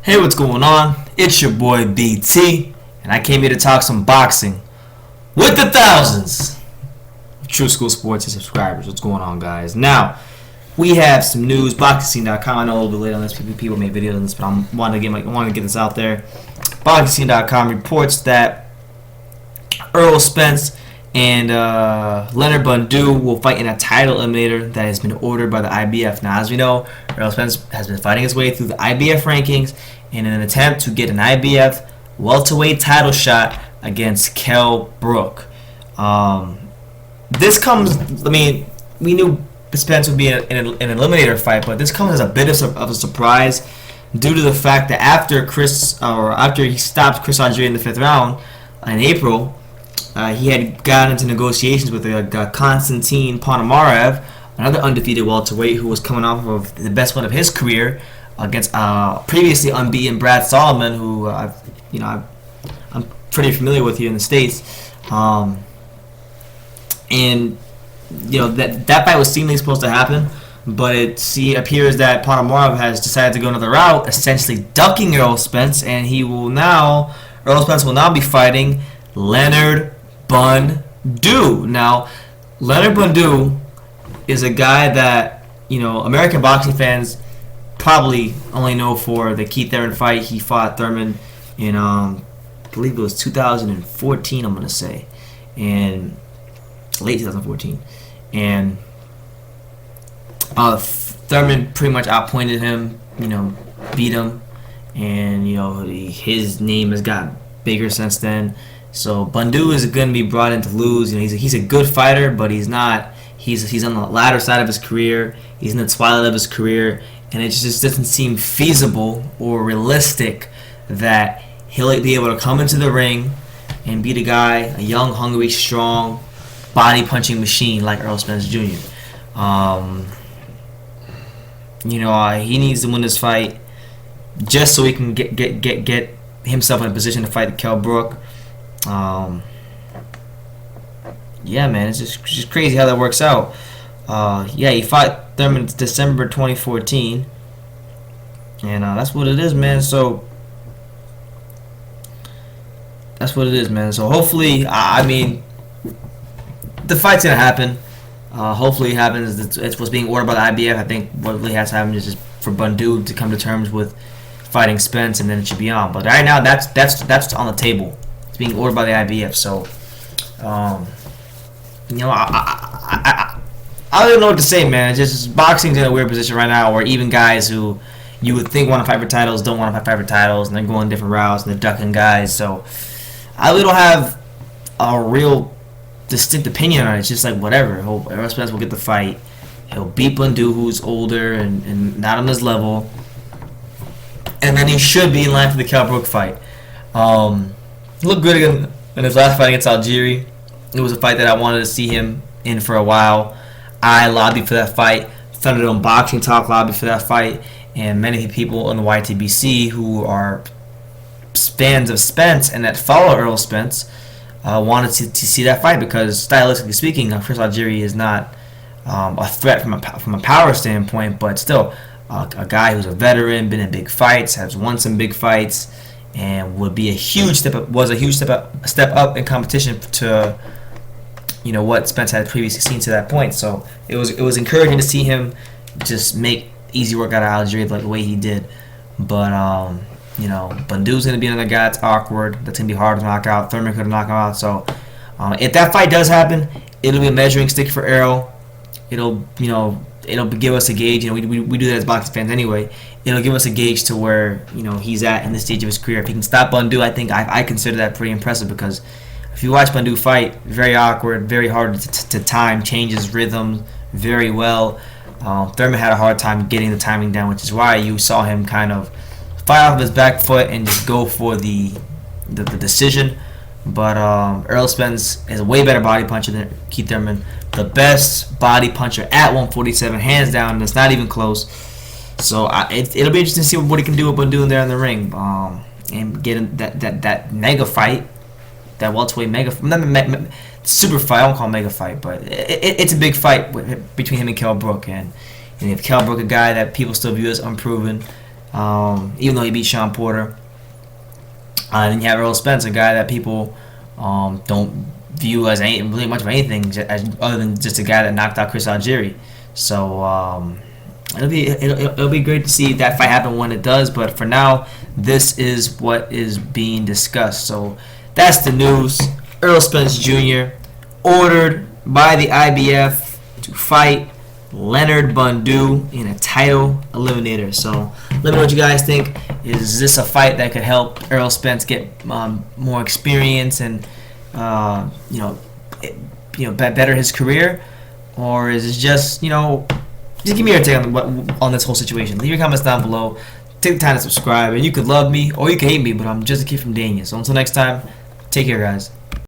Hey, what's going on? It's your boy BT, and I came here to talk some boxing with the thousands of True School Sports subscribers. What's going on, guys? Now, we have some news. BoxingScene.com. I know a little bit late on this. People made videos on this, but I wanted to get this out there. BoxingScene.com reports that Errol Spence and Leonard Bundu will fight in a title eliminator that has been ordered by the IBF. Now, as we know, Errol Spence has been fighting his way through the IBF rankings in an attempt to get an IBF welterweight title shot against Kell Brook. This comes, we knew Spence would be an eliminator fight, but this comes as a bit of a surprise due to the fact that after he stopped Chris Andre in the 5th round in April, he had gotten into negotiations with Konstantin Ponomarev, another undefeated welterweight who was coming off of the best one of his career against previously unbeaten Brad Solomon, who I'm pretty familiar with here in the States. And that fight was seemingly supposed to happen, but it appears that Ponomarev has decided to go another route, essentially ducking Errol Spence, and Errol Spence will now be fighting Leonard Bundu. Now, Leonard Bundu is a guy that American boxing fans probably only know for the Keith Thurman fight. He fought Thurman in I believe it was 2014. I'm gonna say, and late 2014, and Thurman pretty much outpointed him. Beat him, and his name has got bigger since then. So Bundu is going to be brought in to lose. He's a good fighter, but he's not. He's on the latter side of his career. He's in the twilight of his career, and it just doesn't seem feasible or realistic that he'll be able to come into the ring and beat a young, hungry, strong, body punching machine like Errol Spence Jr. He needs to win this fight just so he can get himself in a position to fight Kell Brook. Yeah, man, it's just crazy how that works out. He fought Thurman in December 2014, and that's what it is, man. So that's what it is, man. So hopefully, the fight's gonna happen. Hopefully, it happens. It's what's being ordered by the IBF. I think what really has to happen is just for Bundu to come to terms with fighting Spence, and then it should be on. But right now, that's on the table. It's being ordered by the IBF, so I don't know what to say, man. It's just boxing's in a weird position right now, where even guys who you would think want to fight for titles don't want to fight for titles, and they're going different routes and they're ducking guys. So I really don't have a real distinct opinion on it. It's just like whatever. I hope Errol Spence will get the fight. He'll beat Bundu, who's older and not on his level, and then he should be in line for the Kell Brook fight. He looked good in his last fight against Algieri. It was a fight that I wanted to see him in for a while. I lobbied for that fight. Thunderdome Boxing Talk lobbied for that fight, and many people on the YTBC who are fans of Spence and that follow Errol Spence wanted to see that fight because, stylistically speaking, Chris Algieri is not a threat from a power standpoint, but still a guy who's a veteran, been in big fights, has won some big fights, and would be a huge step up in competition to what Spence had previously seen to that point. So it was encouraging to see him just make easy work out of Algieri like the way he did. But Bundu's gonna be another guy that's awkward. That's gonna be hard to knock out. Thurman could knock him out. So if that fight does happen, it'll be a measuring stick for Errol. It'll give us a gauge. We do that as boxing fans anyway. It'll give us a gauge to where he's at in this stage of his career. If he can stop Bundu, I think I consider that pretty impressive, because if you watch Bundu fight, very awkward, very hard to time, changes rhythm very well. Thurman had a hard time getting the timing down, which is why you saw him kind of fight off his back foot and just go for the decision. But Errol Spence is a way better body puncher than Keith Thurman. The best body puncher at 147, hands down, and it's not even close. So it'll be interesting to see what he can do with Bundu in there in the ring, and get that mega fight, that welterweight super fight. I won't call it mega fight, but it's a big fight between him and Kell Brook. And if Kell Brook, a guy that people still view as unproven, even though he beat Sean Porter. And then you have Errol Spence, a guy that people don't view as really much of anything, other than just a guy that knocked out Chris Algieri. So it'll be great to see that fight happen when it does. But for now, this is what is being discussed. So that's the news. Errol Spence Jr. ordered by the IBF to fight Leonard Bundu in a title eliminator. So let me know what you guys think. Is this a fight that could help Errol Spence get more experience and better his career, or is it just just give me your take on this whole situation? Leave your comments down below. Take the time to subscribe, and you could love me or you could hate me, but I'm just a kid from Dania. So until next time, take care, guys.